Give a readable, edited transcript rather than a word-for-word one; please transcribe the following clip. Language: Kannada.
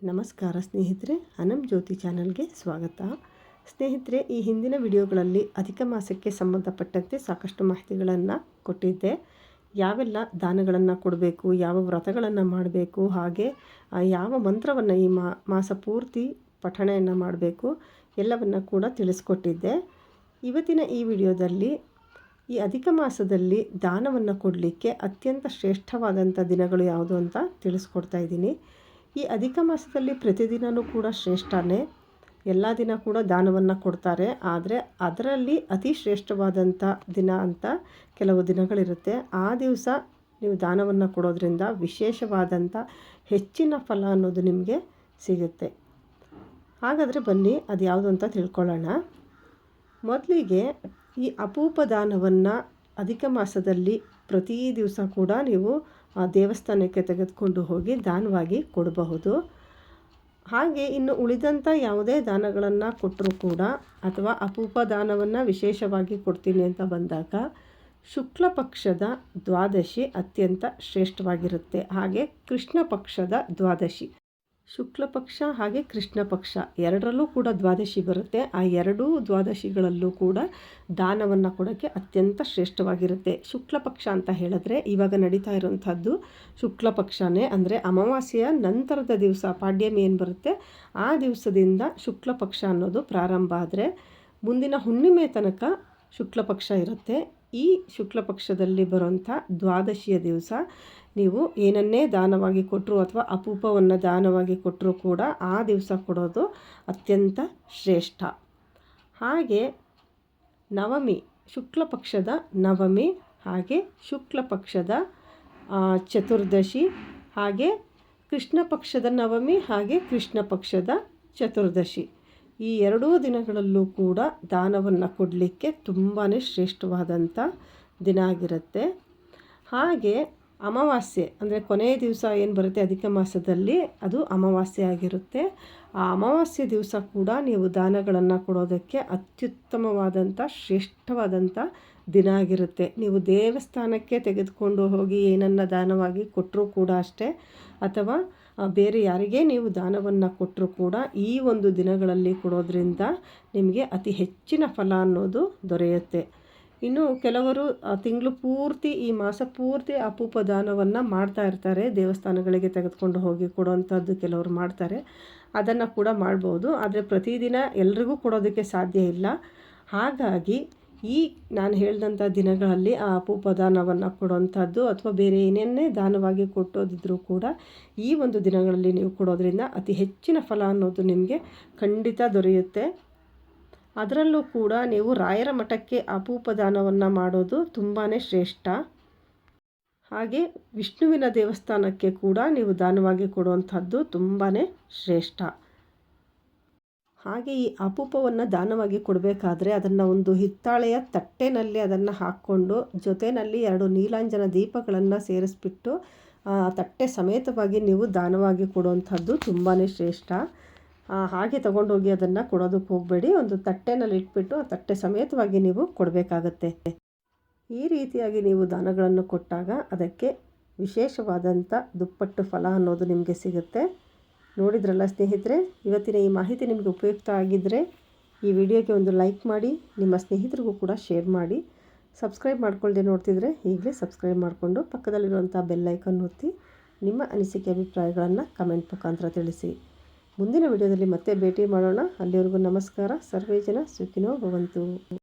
ನಮಸ್ಕಾರ ಸ್ನೇಹಿತರೆ, ಅನಂ ಜ್ಯೋತಿ ಚಾನಲ್ಗೆ ಸ್ವಾಗತ. ಸ್ನೇಹಿತರೆ, ಈ ಹಿಂದಿನ ವಿಡಿಯೋಗಳಲ್ಲಿ ಅಧಿಕ ಮಾಸಕ್ಕೆ ಸಂಬಂಧಪಟ್ಟಂತೆ ಸಾಕಷ್ಟು ಮಾಹಿತಿಗಳನ್ನು ಕೊಟ್ಟಿದ್ದೆ. ಯಾವೆಲ್ಲ ದಾನಗಳನ್ನು ಕೊಡಬೇಕು, ಯಾವ ವ್ರತಗಳನ್ನು ಮಾಡಬೇಕು, ಹಾಗೆ ಯಾವ ಮಂತ್ರವನ್ನು ಈ ಮಾಸ ಪೂರ್ತಿ ಪಠಣೆಯನ್ನು ಮಾಡಬೇಕು ಎಲ್ಲವನ್ನು ಕೂಡ ತಿಳಿಸ್ಕೊಟ್ಟಿದ್ದೆ. ಇವತ್ತಿನ ಈ ವಿಡಿಯೋದಲ್ಲಿ ಈ ಅಧಿಕ ಮಾಸದಲ್ಲಿ ದಾನವನ್ನು ಕೊಡಲಿಕ್ಕೆ ಅತ್ಯಂತ ಶ್ರೇಷ್ಠವಾದಂಥ ದಿನಗಳು ಯಾವುದು ಅಂತ ತಿಳಿಸ್ಕೊಡ್ತಾ ಇದ್ದೀನಿ. ಈ ಅಧಿಕ ಮಾಸದಲ್ಲಿ ಪ್ರತಿದಿನವೂ ಕೂಡ ಶ್ರೇಷ್ಠನೇ, ಎಲ್ಲ ದಿನ ಕೂಡ ದಾನವನ್ನು ಕೊಡ್ತಾರೆ. ಆದರೆ ಅದರಲ್ಲಿ ಅತಿ ಶ್ರೇಷ್ಠವಾದಂಥ ದಿನ ಅಂತ ಕೆಲವು ದಿನಗಳಿರುತ್ತೆ. ಆ ದಿವಸ ನೀವು ದಾನವನ್ನು ಕೊಡೋದ್ರಿಂದ ವಿಶೇಷವಾದಂಥ ಹೆಚ್ಚಿನ ಫಲ ಅನ್ನೋದು ನಿಮಗೆ ಸಿಗುತ್ತೆ. ಹಾಗಾದರೆ ಬನ್ನಿ ಅದು ಯಾವುದು ಅಂತ ತಿಳ್ಕೊಳ್ಳೋಣ. ಮೊದಲಿಗೆ ಈ ಅಪೂಪ ದಾನವನ್ನು ಅಧಿಕ ಮಾಸದಲ್ಲಿ ಪ್ರತಿ ದಿವಸ ಕೂಡ ನೀವು ದೇವಸ್ಥಾನಕ್ಕೆ ತೆಗೆದುಕೊಂಡು ಹೋಗಿ ದಾನವಾಗಿ ಕೊಡಬಹುದು. ಹಾಗೆ ಇನ್ನು ಉಳಿದಂಥ ಯಾವುದೇ ದಾನಗಳನ್ನು ಕೊಟ್ಟರೂ ಕೂಡ, ಅಥವಾ ಅಪೂಪ ದಾನವನ್ನು ವಿಶೇಷವಾಗಿ ಕೊಡ್ತೀನಿ ಅಂತ ಬಂದಾಗ ಶುಕ್ಲ ಪಕ್ಷದ ದ್ವಾದಶಿ ಅತ್ಯಂತ ಶ್ರೇಷ್ಠವಾಗಿರುತ್ತೆ. ಹಾಗೆ ಕೃಷ್ಣ ಪಕ್ಷದ ದ್ವಾದಶಿ, ಶುಕ್ಲ ಪಕ್ಷ ಹಾಗೆ ಕೃಷ್ಣ ಪಕ್ಷ ಎರಡರಲ್ಲೂ ಕೂಡ ದ್ವಾದಶಿ ಬರುತ್ತೆ. ಆ ಎರಡೂ ದ್ವಾದಶಿಗಳಲ್ಲೂ ಕೂಡ ದಾನವನ್ನು ಕೊಡೋಕ್ಕೆ ಅತ್ಯಂತ ಶ್ರೇಷ್ಠವಾಗಿರುತ್ತೆ. ಶುಕ್ಲ ಪಕ್ಷ ಅಂತ ಹೇಳಿದ್ರೆ ಇವಾಗ ನಡೀತಾ ಇರೋಂಥದ್ದು ಶುಕ್ಲ ಪಕ್ಷನೇ, ಅಂದರೆ ಅಮಾವಾಸ್ಯೆಯ ನಂತರದ ದಿವಸ ಪಾಡ್ಯಮಿ ಏನು ಬರುತ್ತೆ ಆ ದಿವಸದಿಂದ ಶುಕ್ಲ ಪಕ್ಷ ಅನ್ನೋದು ಪ್ರಾರಂಭ ಆದರೆ ಮುಂದಿನ ಹುಣ್ಣಿಮೆ ತನಕ ಶುಕ್ಲ ಪಕ್ಷ ಇರುತ್ತೆ. ಈ ಶುಕ್ಲ ಪಕ್ಷದಲ್ಲಿ ಬರುವಂಥ ದ್ವಾದಶಿಯ ದಿವಸ ನೀವು ಏನನ್ನೇ ದಾನವಾಗಿ ಕೊಟ್ಟರು ಅಥವಾ ಅಪೂಪವನ್ನು ದಾನವಾಗಿ ಕೊಟ್ಟರೂ ಕೂಡ ಆ ದಿವಸ ಕೊಡೋದು ಅತ್ಯಂತ ಶ್ರೇಷ್ಠ. ಹಾಗೆ ನವಮಿ, ಶುಕ್ಲ ಪಕ್ಷದ ನವಮಿ, ಹಾಗೆ ಶುಕ್ಲ ಪಕ್ಷದ ಚತುರ್ದಶಿ, ಹಾಗೆ ಕೃಷ್ಣ ಪಕ್ಷದ ನವಮಿ, ಹಾಗೆ ಕೃಷ್ಣ ಪಕ್ಷದ ಚತುರ್ದಶಿ, ಈ ಎರಡೂ ದಿನಗಳಲ್ಲೂ ಕೂಡ ದಾನವನ್ನು ಕೊಡಲಿಕ್ಕೆ ತುಂಬಾ ಶ್ರೇಷ್ಠವಾದಂಥ ದಿನ ಆಗಿರುತ್ತೆ. ಹಾಗೆ ಅಮಾವಾಸ್ಯೆ ಅಂದರೆ ಕೊನೆಯ ದಿವಸ ಏನು ಬರುತ್ತೆ ಅಧಿಕ ಮಾಸದಲ್ಲಿ ಅದು ಅಮಾವಾಸ್ಯೆ ಆಗಿರುತ್ತೆ. ಆ ಅಮಾವಾಸ್ಯೆ ದಿವಸ ಕೂಡ ನೀವು ದಾನಗಳನ್ನು ಕೊಡೋದಕ್ಕೆ ಅತ್ಯುತ್ತಮವಾದಂಥ ಶ್ರೇಷ್ಠವಾದಂಥ ದಿನ ಆಗಿರುತ್ತೆ. ನೀವು ದೇವಸ್ಥಾನಕ್ಕೆ ತೆಗೆದುಕೊಂಡು ಹೋಗಿ ಏನನ್ನು ದಾನವಾಗಿ ಕೊಟ್ಟರೂ ಕೂಡ ಅಷ್ಟೇ, ಅಥವಾ ಬೇರೆ ಯಾರಿಗೇ ನೀವು ದಾನವನ್ನು ಕೊಟ್ಟರೂ ಕೂಡ ಈ ಒಂದು ದಿನಗಳಲ್ಲಿ ಕೊಡೋದ್ರಿಂದ ನಿಮಗೆ ಅತಿ ಹೆಚ್ಚಿನ ಫಲ ಅನ್ನೋದು ದೊರೆಯುತ್ತೆ. ಇನ್ನು ಕೆಲವರು ತಿಂಗಳು ಪೂರ್ತಿ ಈ ಮಾಸ ಪೂರ್ತಿ ಅಪೂಪ ದಾನವನ್ನು ಮಾಡ್ತಾ ಇರ್ತಾರೆ. ದೇವಸ್ಥಾನಗಳಿಗೆ ತೆಗೆದುಕೊಂಡು ಹೋಗಿ ಕೊಡುವಂಥದ್ದು ಕೆಲವರು ಮಾಡ್ತಾರೆ, ಅದನ್ನು ಕೂಡ ಮಾಡ್ಬೋದು. ಆದರೆ ಪ್ರತಿದಿನ ಎಲ್ರಿಗೂ ಕೊಡೋದಕ್ಕೆ ಸಾಧ್ಯ ಇಲ್ಲ. ಹಾಗಾಗಿ ಈ ನಾನು ಹೇಳಿದಂಥ ದಿನಗಳಲ್ಲಿ ಆ ಅಪೂಪ ದಾನವನ್ನು ಕೊಡುವಂಥದ್ದು ಅಥವಾ ಬೇರೆ ಏನೇನೇ ದಾನವಾಗಿ ಕೊಟ್ಟೋದಿದ್ರೂ ಕೂಡ ಈ ಒಂದು ದಿನಗಳಲ್ಲಿ ನೀವು ಕೊಡೋದ್ರಿಂದ ಅತಿ ಹೆಚ್ಚಿನ ಫಲ ಅನ್ನೋದು ನಿಮಗೆ ಖಂಡಿತ ದೊರೆಯುತ್ತೆ. ಅದರಲ್ಲೂ ಕೂಡ ನೀವು ರಾಯರ ಮಠಕ್ಕೆ ಅಪೂಪ ದಾನವನ್ನು ಮಾಡೋದು ತುಂಬಾ ಶ್ರೇಷ್ಠ. ಹಾಗೆ ವಿಷ್ಣುವಿನ ದೇವಸ್ಥಾನಕ್ಕೆ ಕೂಡ ನೀವು ದಾನವಾಗಿ ಕೊಡುವಂಥದ್ದು ತುಂಬಾ ಶ್ರೇಷ್ಠ. ಹಾಗೆ ಈ ಅಪೂಪವನ್ನು ದಾನವಾಗಿ ಕೊಡಬೇಕಾದ್ರೆ ಅದನ್ನು ಒಂದು ಹಿತ್ತಾಳೆಯ ತಟ್ಟೆನಲ್ಲಿ ಅದನ್ನು ಹಾಕ್ಕೊಂಡು ಜೊತೆಯಲ್ಲಿ 2 ನೀಲಾಂಜನ ದೀಪಗಳನ್ನು ಸೇರಿಸ್ಬಿಟ್ಟು ತಟ್ಟೆ ಸಮೇತವಾಗಿ ನೀವು ದಾನವಾಗಿ ಕೊಡುವಂಥದ್ದು ತುಂಬಾ ಶ್ರೇಷ್ಠ. ಹಾಗೆ ತಗೊಂಡೋಗಿ ಅದನ್ನು ಕೊಡೋದಕ್ಕೆ ಹೋಗಬೇಡಿ, ಒಂದು ತಟ್ಟೆನಲ್ಲಿ ಇಟ್ಬಿಟ್ಟು ಆ ತಟ್ಟೆ ಸಮೇತವಾಗಿ ನೀವು ಕೊಡಬೇಕಾಗತ್ತೆ. ಈ ರೀತಿಯಾಗಿ ನೀವು ದಾನಗಳನ್ನು ಕೊಟ್ಟಾಗ ಅದಕ್ಕೆ ವಿಶೇಷವಾದಂಥ ದುಪ್ಪಟ್ಟು ಫಲ ಅನ್ನೋದು ನಿಮಗೆ ಸಿಗುತ್ತೆ. ನೋಡಿದ್ರಲ್ಲ ಸ್ನೇಹಿತರೆ, ಇವತ್ತಿನ ಈ ಮಾಹಿತಿ ನಿಮಗೆ ಉಪಯುಕ್ತ ಆಗಿದ್ದರೆ ಈ ವಿಡಿಯೋಗೆ ಒಂದು ಲೈಕ್ ಮಾಡಿ, ನಿಮ್ಮ ಸ್ನೇಹಿತರಿಗೂ ಕೂಡ ಶೇರ್ ಮಾಡಿ. ಸಬ್ಸ್ಕ್ರೈಬ್ ಮಾಡ್ಕೊಳ್ಳದೆ ನೋಡ್ತಿದ್ರೆ ಈಗಲೇ ಸಬ್ಸ್ಕ್ರೈಬ್ ಮಾಡಿಕೊಂಡು ಪಕ್ಕದಲ್ಲಿರುವಂಥ ಬೆಲ್ ಐಕಾನ್ ಒತ್ತಿ ನಿಮ್ಮ ಅನಿಸಿಕೆ ಅಭಿಪ್ರಾಯಗಳನ್ನು ಕಮೆಂಟ್ ಮುಖಾಂತರ ತಿಳಿಸಿ. ಮುಂದಿನ ವಿಡಿಯೋದಲ್ಲಿ ಮತ್ತೆ ಭೇಟಿ ಮಾಡೋಣ. ಅಲ್ಲಿವರೆಗೂ ನಮಸ್ಕಾರ. ಸರ್ವೇ ಜನ ಸುಖಿನೋ ಭವಂತು.